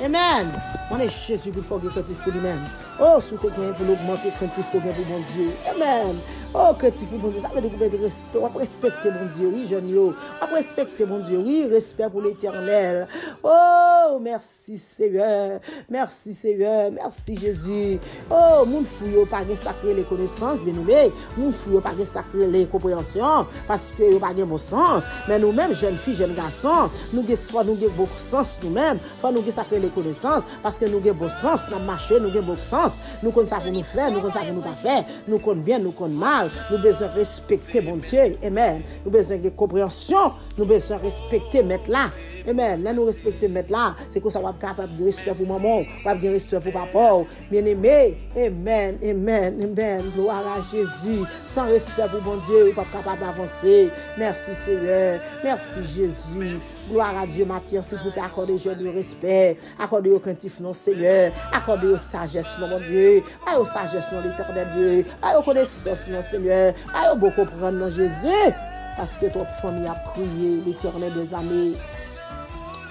Amen. On est Jésus pour faire créatif pour lui-même. Oh, sous quelqu'un pour l'augmenter créatif pour mon Dieu. Amen. Oh, créatif pour mon Dieu. Ça veut dire que respect. On va respecter mon Dieu. Oui, jeune yo. On va respecter mon Dieu. Oui, respect pour l'éternel. Oh, merci Seigneur. Merci Seigneur. Merci Jésus. Oh, moun fou pas de sacré les connaissances, bien aimé. Moun fou pas de sacré les compréhensions. Parce que yo pas de bon sens. Mais nous-mêmes, jeunes filles, jeunes garçons, nous avons bon sens nous-mêmes. Faut nous sacré les connaissances. Parce que nous avons bon sens. Nous marchons, nous avons bon sens. Nous connaissons ça pour nous faire, nous connaissons ça pour nous pas faire. Nous connaissons bien, nous connaissons mal. Nous avons besoin de respecter mon Dieu. Amen. Nous avons besoin de compréhension. Nous avons besoin de respecter mettre là. Amen. Là, nous respecter mettre là. C'est que ça va être capable de respect pour maman. Va de respect pour papa. Bien aimé. Amen. Amen. Amen. Gloire à Jésus. Sans respect pour mon Dieu, il n'est pas capable d'avancer. Merci Seigneur. Merci Jésus. Gloire à Dieu, Mathieu. S'il vous plaît, accordez le respect. Accordez au craintif, non Seigneur. Accordez au sagesse, non mon Dieu. Aïe au sagesse, non l'éternel Dieu. Aïe au connaissance, non Seigneur. Aïe au beau comprendre, non Jésus. Parce que ton famille a prié l'éternel des années.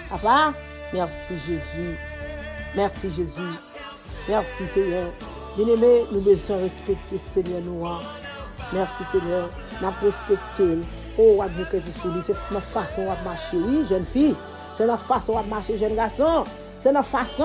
Papa, merci Jésus. Merci Jésus. Merci Seigneur. Bien-aimé, nous devons respecter Seigneur nous. Merci Seigneur. Nous respectons. Oh, c'est notre façon de marcher. Oui, jeune fille. C'est notre façon de marcher, jeune garçon. C'est notre façon.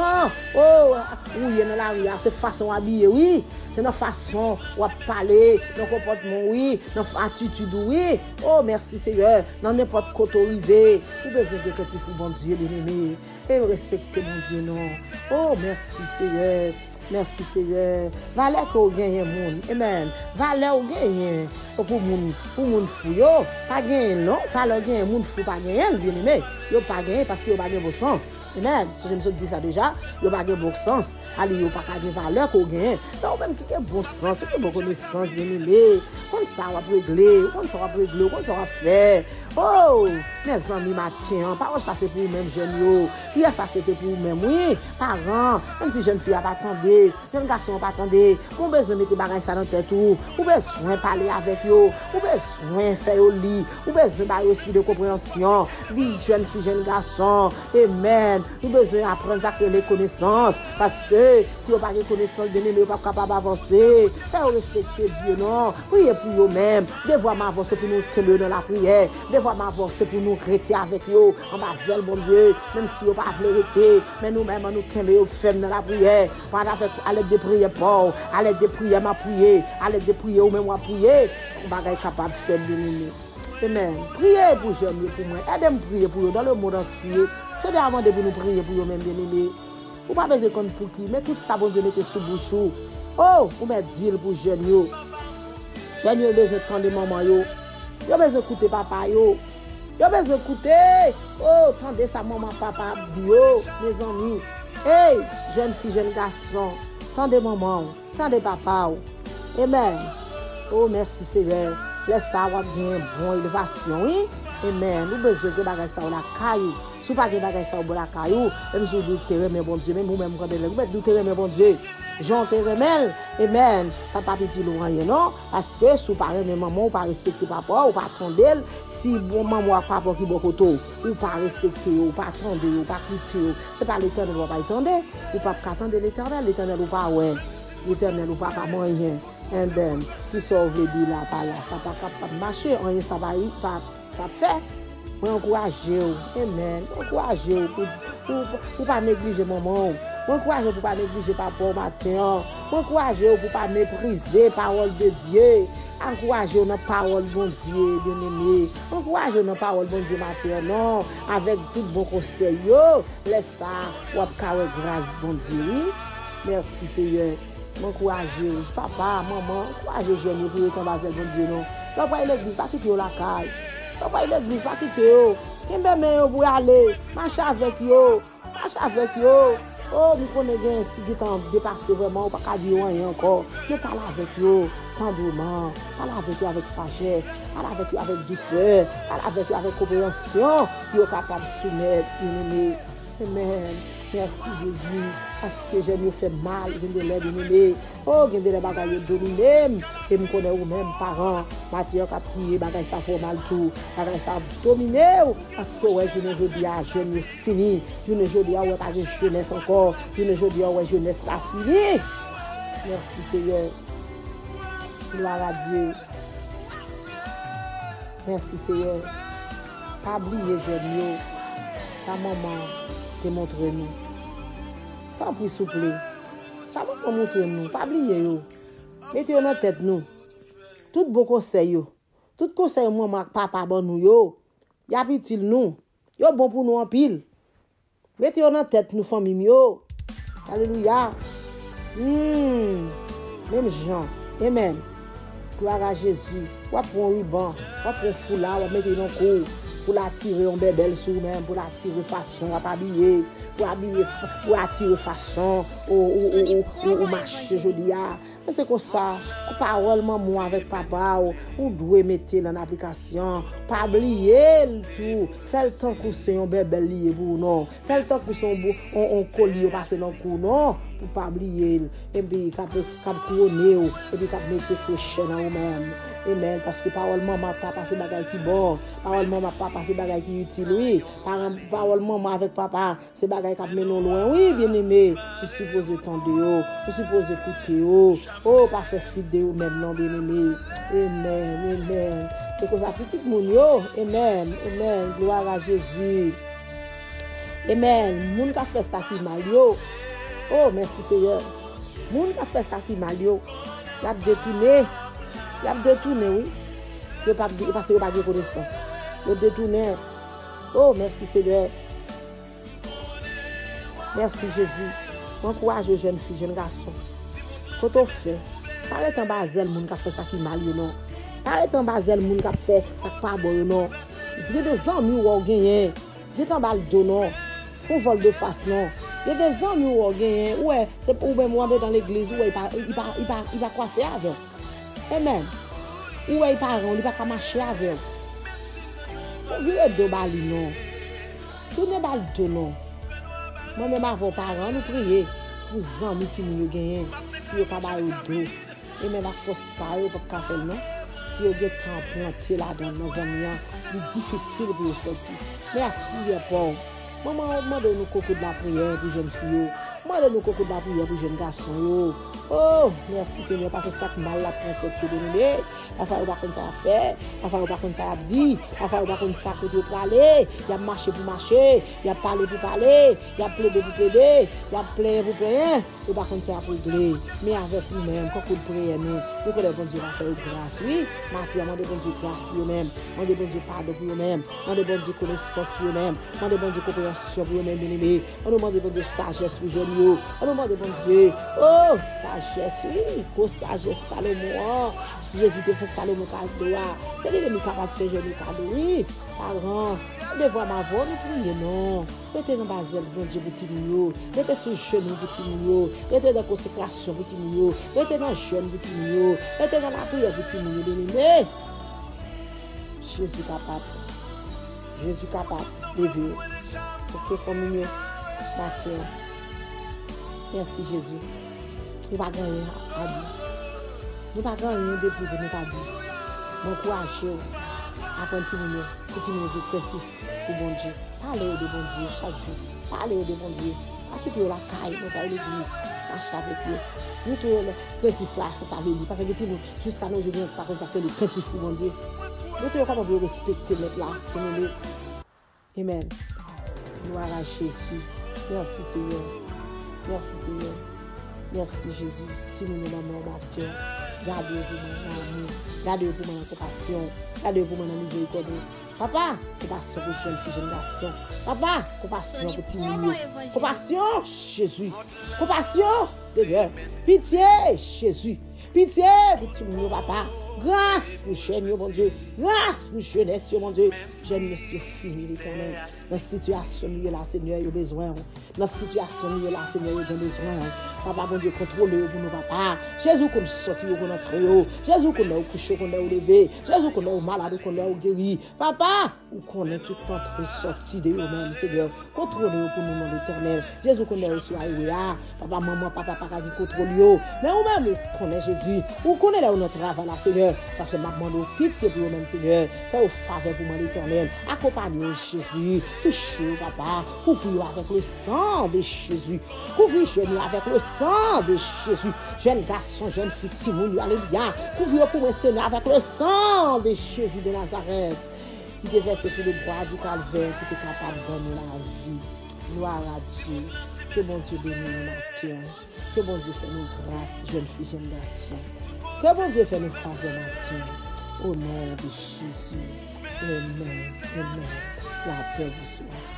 Oh, oui, dans la rue. C'est façon d'habiller, oui. C'est notre façon de parler, notre comportement, oui. Notre attitude, oui. Oh, merci Seigneur. Dans n'importe quoi arrivé. Vous besoin de quelque chose, bon Dieu, bien-aimé. Et respectez mon Dieu, non. Oh, merci Seigneur. Merci Seigneur. Valeur que vous gagnez, moun. Amen. Valeur que vous gagnez. Pour moun fou, yo. Pas gagner, non. Valeur gagner, moun fou, pas gagner, bien-aimé. Yo pas gagner parce que yo pas gagner vos sens. Amen. Si je me suis dit ça déjà, yo pas gagner bon sens. Allez, yo pas gagner valeur que vous gagnez. Non, même qui a bon sens, qui a bonne connaissance, bien-aimé. Comme ça, on va régler. Comme ça, on va régler. Comme ça, on va faire. Oh, mes amis, matin, parole ça c'est pour vous-même, jeunes yo. Hier ça c'était pour vous-même, oui. Parents, même si jeune fille a pas attendu, jeune garçon pas attendu, ou besoin de mettre bagage ça dans tête ou besoin parler avec yo, ou besoin faire au lit, ou besoin d'avoir aussi de compréhension. Oui, jeune fille, jeune garçon, amen. Ou besoin apprendre à les connaissances, parce que si on pas de connaissances, bien aimé, pas capable d'avancer. Faire respecter Dieu, non. Priez pour eux-mêmes. Devoir m'avancer pour nous tenir dans la prière. Devoir m'avancer pour nous rester avec eux. En bas, bon Dieu, même si on pas vérité, mais nous-mêmes, nous tenons fermes dans la prière. À l'aide de prières, Paul, à l'aide de prières, ma prière, à l'aide de prières, ou même à prier, on va être capable de faire de nous. Amen. Priez pour jeunes, pour moi. Aidez-moi à prier pour eux dans le monde entier. C'est d'abord de nous prier pour eux-mêmes, bien-aimés. Ou pas besoin de pour qui, mais tout ça, bon Dieu, mettez sous bouchou. Oh, vous mettez dire pour jeunes, yo. Jeunes, yo, besoin de tendre maman, yo. Yo besoin d'écouter papa, yo. Yo besoin d'écouter. Oh, tendez sa maman, papa, yo, mes amis. Hey, jeune fille, jeune garçon. Tendez maman, tendez papa. Amen. Oh, merci Seigneur. Laisse ça avoir bien bon élévation, oui. Amen. Nous besoin de bagage ça la caillou. Si pas de bagage ça au la caillou, même si vous doutez, mais bon Dieu, même vous-même, quand vous doutez, mais bon Dieu. Jean te remel, amen, ça pas petit loin non, parce que sous parler même maman ou pas respecter papa ou pas attendre si bon maman ou papa qui bon koto ou pas respecter ou pas attendre ou pas quitter, c'est pas l'Éternel ou pas attendre, ou pas attendre l'Éternel ou pas ouais, l'Éternel ou pas moyen, and then si sauve le dit là par là, ça pas capable marcher, on ça pas faire. Encourager, amen, encourager pour pas négliger maman. Encourager pour pas négliger papa matin. Encourager pour pas mépriser parole de Dieu. Encourager dans parole bon Dieu, bien-aimé. Encourager dans parole bon Dieu matin non, avec tout bon conseil yo. Laisse ça ou carré grâce bon Dieu. Merci Seigneur. M'encourager papa, maman, encourager jeune pour être en bas bon Dieu non. Là pas l'église pas quitter la caille. Papa l'église pas quitter yo. Kembe men yo pour aller, marcher avec yo. Oh, vous connaissez bien si vous avez dépassé vraiment, pas qu'à dire rien encore. Mais parlez avec eux, tendrement, parlez avec eux avec sagesse, parlez avec eux avec douceur, parlez avec eux avec compréhension, puis vous êtes capable de soumettre, bien-aimé. Amen. Merci Jésus, parce que j'ai mieux fait mal, j'ai de l'aide bien-aimé. Oh, j'ai de la bagaille de nous-mêmes, et nous connaissons vous-même, parents, Mathieu qui a prié, bagaille ça fait mal tout, bagaille ça dominé, parce que ouais, je ne dis à jeune fini, je ne dis à ouais, pas de jeunesse encore, je ne dis à ouais, jeunesse la fini. Merci Seigneur. Gloire à Dieu. Merci Seigneur. Pas oublier jeune, sa maman te montre nous. Pas plus souple. Ça va montrer nous, pas oublier yo. Mettez dans tête nous. Tout bon conseil yo. Tout conseil maman papa bon nous yo. Y a utile nous. Yo bon pour nous en pile. Mettez dans tête nous famille yo. Alléluia. Même Jean. Amen. Gloire à Jésus. Ou prend ruban, ou prend foulard, ou mettre dans cou pour la tirer en bébelle sur même, pour la tirer façon, ou pas habiller. Pour attirer façon ou marcher jodi a. C'est comme ça, parole maman avec papa ou doit mettre en application, pas oublier tout, faire le temps que c'est un bébé lié pour non, faire le temps que c'est on collier passer dans cou non, pour pas oublier et puis cap couronner et puis cap mettre fraîcheur dans même. Amen. Parce que parole maman papa c'est bagay qui bon, parole maman papa c'est bagay qui utile oui, parole maman avec papa c'est bagay qui mène loin oui bien-aimé, vous supposez tendre vous supposez écouter oh pas faire fidèle même non bien-aimé. Amen. C'est comme ça petit moun yo. Amen. Gloire à Jésus. Amen. Moun ka fait ça qui mal yo. Oh merci Seigneur. Moun ka fait ça qui mal yo. Y a détourné oui. Yo pas parce que pas de connaissance. Yo détourné. Oh merci Seigneur. Merci Jésus. Encourage les jeunes filles, jeunes garçons. Faut tout faire. Arrête en bazel moun ka fait ça qui mal yo non. Arrête en bazel moun ka fait ça pas bon yo non. Il y a des amis ou gagné. Dit en bal do non. Pour vol de face non. Il y a des amis ou gagné. Ouais, c'est pour même rentrer dans l'église où il va coiffer avec. Amen. Ou il parent, il va marcher avec. Il y a deux bali non. Tout ne bal do non. Moi même avant parents nous prier pour amis ti moun yo gagné. Yo ka ba yo do. Et même la force pas yo pas faire non. Si yo get temps planter là dans nos amis, c'est difficile pour sortir. Mais à fille pas. Maman demande nous coco de la prière pour jeunes filles. Demande nous coco de la prière pour jeunes garçons yo. Oh, merci Seigneur parce que ça mal la prend que donner. Afin ou pas comme ça faire, afin ou pas comme ça dit, afin ou pas comme ça que tu parler, il y a marché pour marcher, il y a parler pour parler, il y a plaider pour plaider, il y a plaire pour plaire, ou pas comme ça pour plaider. Mais avec nous-mêmes, quand on prie nous que le bon Dieu va faire grâce, oui, Marie, on demande bon Dieu grâce pour eux-mêmes, on demande bon Dieu pardon pour eux-mêmes, on demande bon Dieu connaissance pour eux-mêmes, on demande bon Dieu compréhension pour eux-mêmes, on demande bon Dieu sagesse pour jeunes, on demande bon Dieu, oh, sagesse, oui, pour sagesse, Salomon, si Jésus te fait Salomon cadeau, c'est lui qui est capable de faire jeunes cadeau, oui, parents, on devrait m'avoir, nous prier, non, mettez dans bazel, bon Dieu, pour Timio, mettez sur genou pour Timio, mettez dans consécration pour Timio, mettez dans jeûne pour Timio, mettez dans la prière pour Timio, bien-aimé. Jésus capable de lever. Ok, famille, matin. Merci Jésus. Nous pas gagner à dire. Nous pas gagner depuis que nous pas dit. M'encourager apprendre continuer de créatif pour bon Dieu. Parlez de bon Dieu chaque jour. Parlez de bon Dieu. Pas quitter la caille, nous pas l'église. Marcher avec eux. Nous tout le créatif là, ça veut dire parce que nous jusqu'à nous aujourd'hui par contre ça fait le créatif pour bon Dieu. Nous tout capable de respecter mettre là pour nous. Amen. Gloire à Jésus. Merci Seigneur. Merci Seigneur. Merci Jésus. Si nous nous donnons Dieu. Gardez-vous dans l'amour. Gardez-vous dans la compassion. Gardez-vous dans la miséricorde. Papa, compassion pour jeune fille, jeune garçon. Papa, compassion pour petit milieu. Compassion, Jésus. Compassion, Seigneur. Pitié, Jésus. Pitié pour petit milieu, papa. Grâce pour jeune, mon Dieu. Grâce pour jeunesse, mon Dieu. Jeune monsieur fini, l'éternel. Dans cette situation, là, Seigneur, il y a besoin. Dans cette situation, là, Seigneur, il y a besoin. Papa, bon Dieu, contrôlez pour nous, papa. Jésus, qu'on sortit, qu'on entre. Jésus, qu'on est au coucher, qu'on est au lever. Jésus, qu'on est au malade, qu'on est au guéri. Papa, ou qu'on est tout entrée, sorti de eux-mêmes, Seigneur. Contrôlez pour nous, mon éternel. Jésus, qu'on est au soir, papa, maman, papa, papa, qui contrôle. Mais ou-même, qu'on est Jésus. Ou qu'on est là où notre travail, là, Seigneur. Parce que ma demande pitié pour eux-mêmes, Seigneur. Fais au faveur pour mon éternel. Accompagnez Jésus. Touchez, papa. Couvrez avec le sang de Jésus. Couvrez jeune avec le sang de Jésus. Jeune garçon, jeune fille, Timoun, alléluia. Couvrez pour moi, Seigneur, avec le sang de Jésus de Nazareth. Qui est versé sur le bois du calvaire, qui est capable de donner la vie. Gloire à Dieu. Que bon Dieu bénisse nous matin. Que bon Dieu fait nous grâce, jeune fille, jeune garçon. Que bon Dieu fait nous faveur matin. Au nom de Jésus. Amen. Amen. La paix vous soit.